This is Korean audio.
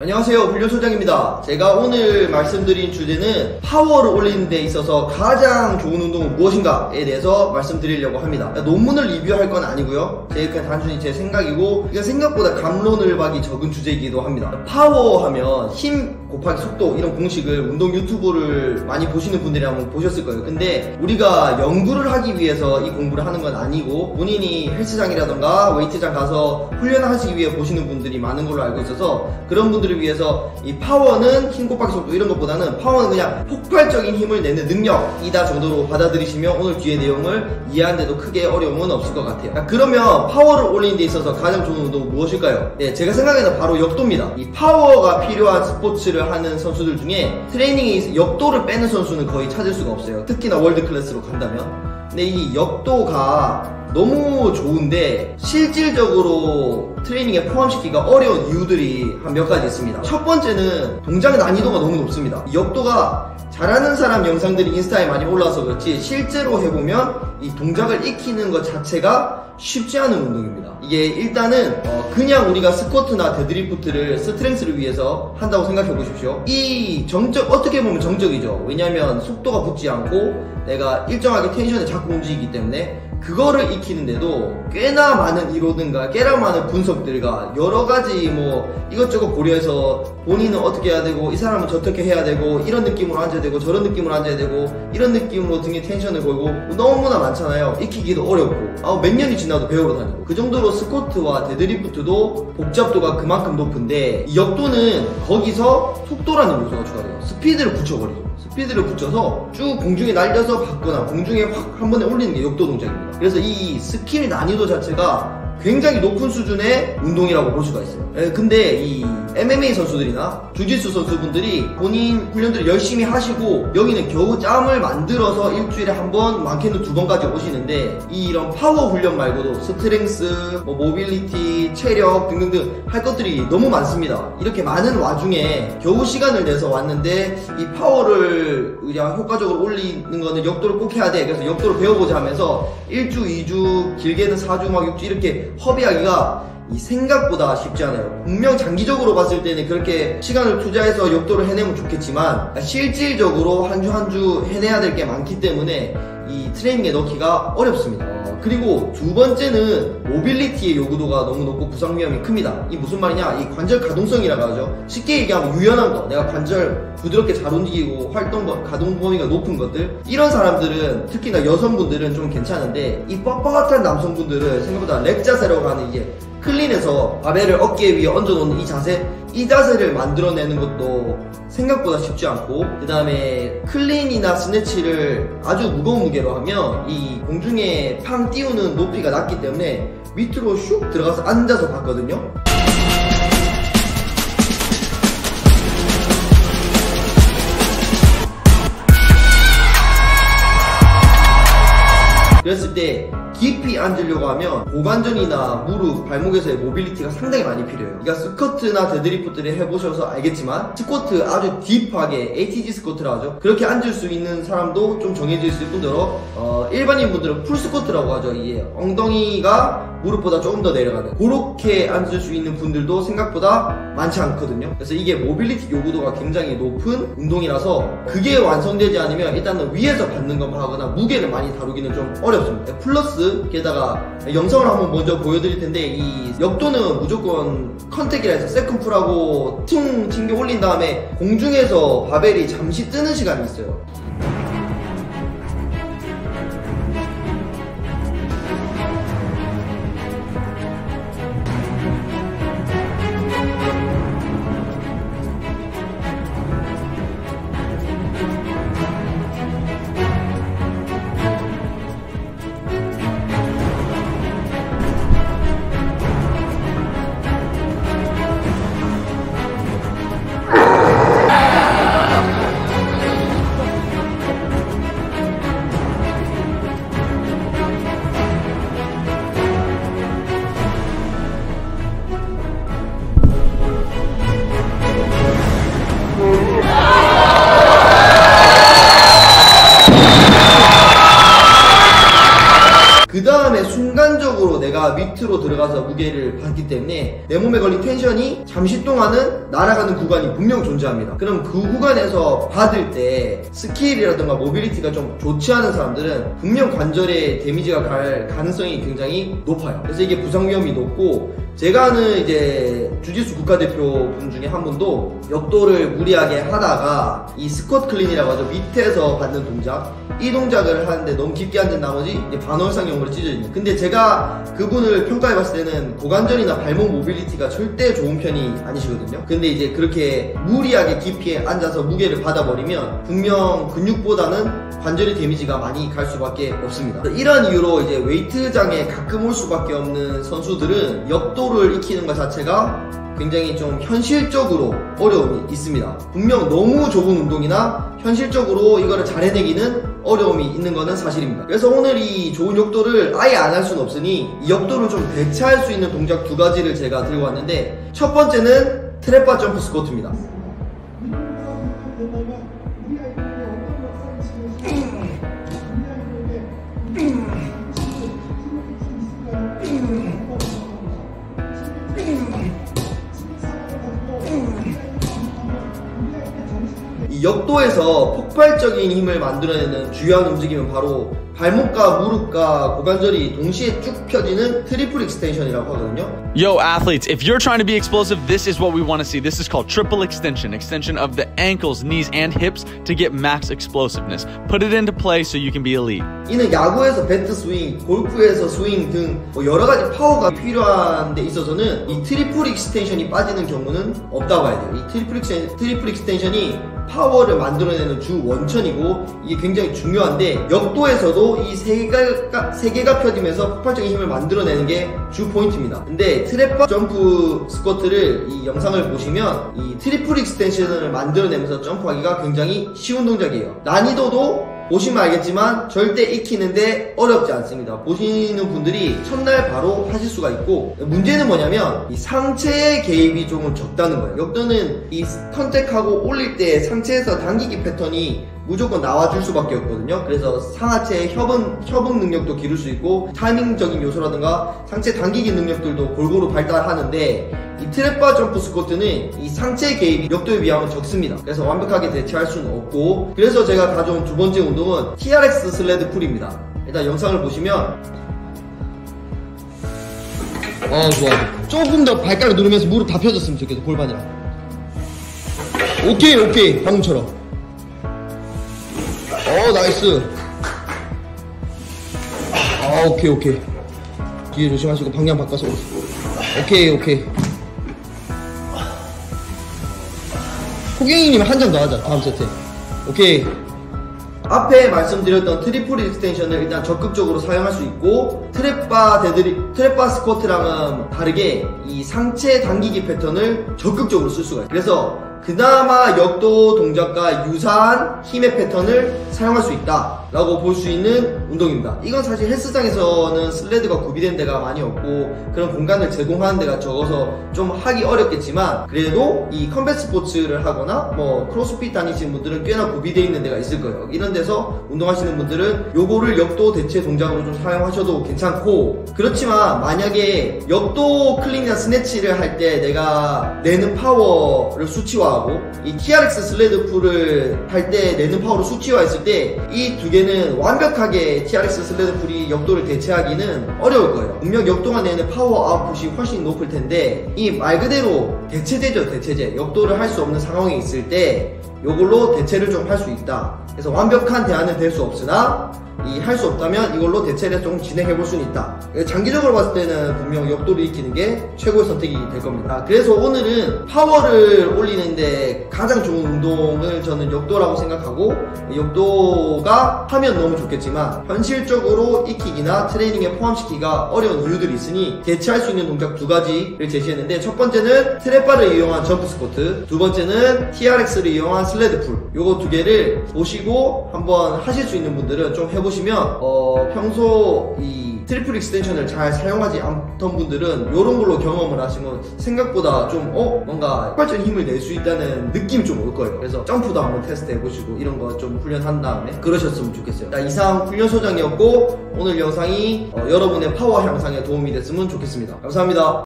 안녕하세요, 훈련소장입니다. 제가 오늘 말씀드린 주제는 파워를 올리는 데 있어서 가장 좋은 운동은 무엇인가에 대해서 말씀드리려고 합니다. 논문을 리뷰할 건 아니고요, 그냥 단순히 제 생각이고, 이건 생각보다 갑론을박이 적은 주제이기도 합니다. 파워하면 힘 곱하기 속도, 이런 공식을 운동 유튜브를 많이 보시는 분들이 한번 보셨을 거예요. 근데 우리가 연구를 하기 위해서 이 공부를 하는 건 아니고, 본인이 헬스장이라던가 웨이트장 가서 훈련하시기 위해 보시는 분들이 많은 걸로 알고 있어서, 그런 분들을 위해서 이 파워는 힘 곱하기 속도 이런 것보다는 파워는 그냥 폭발적인 힘을 내는 능력이다 정도로 받아들이시면 오늘 뒤에 내용을 이해하는데도 크게 어려움은 없을 것 같아요. 그러면 파워를 올리는 데 있어서 가장 좋은 운동은 무엇일까요? 네, 제가 생각에는 바로 역도입니다. 이 파워가 필요한 스포츠를 하는 선수들 중에 트레이닝에 역도를 빼는 선수는 거의 찾을 수가 없어요. 특히나 월드 클래스로 간다면. 근데 이 역도가 너무 좋은데 실질적으로 트레이닝에 포함시키기가 어려운 이유들이 한 몇 가지 있습니다. 첫 번째는 동작 난이도가 너무 높습니다. 이 역도가 잘하는 사람 영상들이 인스타에 많이 올라와서 그렇지, 실제로 해보면 이 동작을 익히는 것 자체가 쉽지 않은 운동입니다. 이게 일단은 그냥 우리가 스쿼트나 데드리프트를 스트렝스를 위해서 한다고 생각해 보십시오. 이 정적, 어떻게 보면 정적이죠. 왜냐면 속도가 붙지 않고 내가 일정하게 텐션을 잡고 움직이기 때문에 그거를 익히는데도 꽤나 많은 이론들과 꽤나 많은 분석들과 여러가지 뭐 이것저것 고려해서 본인은 어떻게 해야 되고, 이 사람은 저렇게 해야 되고, 이런 느낌으로 앉아야 되고, 저런 느낌으로 앉아야 되고, 이런 느낌으로 등에 텐션을 걸고, 너무나 많잖아요. 익히기도 어렵고, 몇 년이 지나도 배우러 다니고. 그 정도로 스쿼트와 데드리프트도 복잡도가 그만큼 높은데, 이 역도는 거기서 속도라는 요소가 추가돼요. 스피드를 붙여버리죠. 스피드를 붙여서 쭉 공중에 날려서 받거나 공중에 확 한 번에 올리는 게 역도 동작입니다. 그래서 이 스킬 난이도 자체가 굉장히 높은 수준의 운동이라고 볼 수가 있어요. 근데 이 MMA 선수들이나 주짓수 선수분들이 본인 훈련들을 열심히 하시고 여기는 겨우 짬을 만들어서 일주일에 한 번, 많게는 2번까지 오시는데, 이런 파워 훈련 말고도 스트렝스, 모빌리티, 체력 등등등 할 것들이 너무 많습니다. 이렇게 많은 와중에 겨우 시간을 내서 왔는데 이 파워를 그냥 효과적으로 올리는 거는 역도를 꼭 해야 돼. 그래서 역도를 배워보자 하면서 1주, 2주, 길게는 4주, 막 6주 이렇게 허비하기가 생각보다 쉽지 않아요. 분명 장기적으로 봤을 때는 그렇게 시간을 투자해서 역도를 해내면 좋겠지만, 실질적으로 한 주 한 주 해내야 될 게 많기 때문에 이 트레이닝에 넣기가 어렵습니다. 그리고 두 번째는 모빌리티의 요구도가 너무 높고 부상 위험이 큽니다. 이 무슨 말이냐, 이 관절 가동성이라고 하죠. 쉽게 얘기하면 유연한 거, 내가 관절 부드럽게 잘 움직이고 가동 범위가 높은 것들, 이런 사람들은, 특히나 여성분들은 좀 괜찮은데, 이 뻣뻣한 남성분들은 생각보다 렉 자세라고 하는 이게 클린해서 바벨을 어깨 위에 얹어놓는 이 자세를 만들어내는 것도 생각보다 쉽지 않고, 그 다음에 클린이나 스네치를 아주 무거운 무게로 하면 이 공중에 팡 띄우는 높이가 낮기 때문에 밑으로 슉 들어가서 앉아서 받거든요. 그랬을 때 깊이 앉으려고 하면 고관절이나 무릎, 발목에서의 모빌리티가 상당히 많이 필요해요. 그러니까 스쿼트나 데드리프트를 해보셔서 알겠지만, 스쿼트 아주 딥하게 ATG 스쿼트라 하죠. 그렇게 앉을 수 있는 사람도 좀 정해져 있을 뿐더러 일반인 분들은 풀 스쿼트라고 하죠. 이게 엉덩이가 무릎보다 조금 더 내려가는, 그렇게 앉을 수 있는 분들도 생각보다 많지 않거든요. 그래서 이게 모빌리티 요구도가 굉장히 높은 운동이라서 그게 완성되지 않으면 일단은 위에서 받는 것만 하거나 무게를 많이 다루기는 좀 어렵습니다. 플러스 게다가 영상을 한번 먼저 보여드릴 텐데, 이 역도는 무조건 컨택이라 해서 세컨풀하고 퉁 튕겨 올린 다음에 공중에서 바벨이 잠시 뜨는 시간이 있어요. 내가 밑으로 들어가서 무게를 받기 때문에 내 몸에 걸린 텐션이 잠시 동안은 날아가는 구간이 분명 존재합니다. 그럼 그 구간에서 받을 때 스킬이라든가 모빌리티가 좀 좋지 않은 사람들은 분명 관절에 데미지가 갈 가능성이 굉장히 높아요. 그래서 이게 부상 위험이 높고, 제가 아는 이제 주짓수 국가대표 분 중에 한 분도 역도를 무리하게 하다가 이 스쿼트 클린이라고 하죠. 밑에서 받는 동작, 이 동작을 하는데 너무 깊게 앉은 나머지 이제 반월상형으로 찢어집니다. 근데 제가 그분을 평가해봤을 때는 고관절이나 발목 모빌리티가 절대 좋은 편이 아니시거든요. 근데 이제 그렇게 무리하게 깊이 앉아서 무게를 받아버리면 분명 근육보다는 관절의 데미지가 많이 갈 수밖에 없습니다. 이런 이유로 이제 웨이트장에 가끔 올 수밖에 없는 선수들은 역도를 익히는 것 자체가 굉장히 좀 현실적으로 어려움이 있습니다. 분명 너무 좁은 운동이나 현실적으로 이거를 잘 해내기는 어려움이 있는 것은 사실입니다. 그래서 오늘 이 좋은 역도를 아예 안 할 수는 없으니 이 역도를 좀 대체할 수 있는 동작 두 가지를 제가 들고 왔는데, 첫 번째는 트랩바 점프 스쿼트입니다. 이 역도에서 폭발적인 힘을 만들어내는 주요한 움직임은 바로 발목과 무릎과 고관절이 동시에 쭉 펴지는 트리플 익스텐션이라고 하거든요. Yo, athletes, if you're trying to be explosive, this is what we want to see. This is called triple extension. Extension of the ankles, knees, and hips to get max explosiveness. Put it into play so you can be elite. 이는 야구에서 배트 스윙, 골프에서 스윙 등 여러 가지 파워가 필요한 데 있어서는 이 트리플 익스텐션이 빠지는 경우는 없다고 봐야 돼요. 이 트리플 익스텐션이 파워를 만들어내는 주 원천이고 이게 굉장히 중요한데, 역도에서도 이 세 개가 펴지면서 폭발적인 힘을 만들어내는 게 주 포인트입니다. 근데 트랩바 점프 스쿼트를 이 영상을 보시면 이 트리플 익스텐션을 만들어내면서 점프하기가 굉장히 쉬운 동작이에요. 난이도도 보시면 알겠지만 절대 익히는데 어렵지 않습니다. 보시는 분들이 첫날 바로 하실 수가 있고, 문제는 뭐냐면 이 상체의 개입이 조금 적다는 거예요. 역도는 이 컨택하고 올릴 때 상체에서 당기기 패턴이 무조건 나와줄 수밖에 없거든요. 그래서 상하체의 협응 능력도 기를 수 있고 타이밍적인 요소라든가 상체 당기기 능력들도 골고루 발달하는데, 이 트랩바 점프 스쿼트는 이 상체 개입이 역도에 비하면 적습니다. 그래서 완벽하게 대체할 수는 없고, 그래서 제가 가져온 두 번째 운동은 TRX 슬레드 풀입니다. 일단 영상을 보시면 좋아. 조금 더 발가락 누르면서 무릎 다 펴졌으면 좋겠어. 골반이랑. 오케이 방금처럼. 나이스. 오케이. 뒤에 조심하시고 방향 바꿔서. 오케이. 호갱이님 한 장 더 하자. 다음 세트. 오케이. 앞에 말씀드렸던 트리플 익스텐션을 일단 적극적으로 사용할 수 있고, 트랩바 스쿼트랑은 다르게 이 상체 당기기 패턴을 적극적으로 쓸 수가 있어요. 그래서 그나마 역도 동작과 유사한 힘의 패턴을 사용할 수 있다 라고 볼 수 있는 운동입니다. 이건 사실 헬스장에서는 슬레드가 구비된 데가 많이 없고 그런 공간을 제공하는 데가 적어서 좀 하기 어렵겠지만, 그래도 이 컴뱃 스포츠를 하거나 뭐 크로스핏 다니시는 분들은 꽤나 구비되어 있는 데가 있을 거예요. 이런 데서 운동하시는 분들은 요거를 역도 대체 동작으로 좀 사용하셔도 괜찮고, 그렇지만 만약에 역도 클린이나 스네치를 할 때 내가 내는 파워를 수치화하고 이 TRX 슬레드 풀을 할 때 내는 파워를 수치화했을 때 이 두 개는 완벽하게 TRX 슬레드 풀이 역도를 대체하기는 어려울 거예요. 분명 역도가 내는 파워 아웃풋이 훨씬 높을 텐데, 이 말 그대로 대체제죠. 대체제. 역도를 할 수 없는 상황에 있을 때 요걸로 대체를 좀 할 수 있다. 그래서 완벽한 대안은 될 수 없으나 할 수 없다면 이걸로 대체를 좀 진행해 볼 수는 있다. 장기적으로 봤을 때는 분명 역도를 익히는 게 최고의 선택이 될 겁니다. 그래서 오늘은 파워를 올리는데 가장 좋은 운동을 저는 역도라고 생각하고, 역도가 하면 너무 좋겠지만 현실적으로 익히기나 트레이닝에 포함시키기가 어려운 이유들이 있으니 대체할 수 있는 동작 두 가지를 제시했는데, 첫 번째는 트랩바를 이용한 점프 스쿼트, 두 번째는 TRX를 이용한 슬레드 풀. 요거 두 개를 보시고 한번 하실 수 있는 분들은 좀 해보시면 평소 이 트리플 익스텐션을 잘 사용하지 않던 분들은 이런 걸로 경험을 하시면 생각보다 좀 뭔가 폭발적인 힘을 낼 수 있다는 느낌이 좀 올 거예요. 그래서 점프도 한번 테스트 해보시고 이런 거 좀 훈련한 다음에 그러셨으면 좋겠어요. 자, 이상 훈련 소장이었고 오늘 영상이 여러분의 파워 향상에 도움이 됐으면 좋겠습니다. 감사합니다.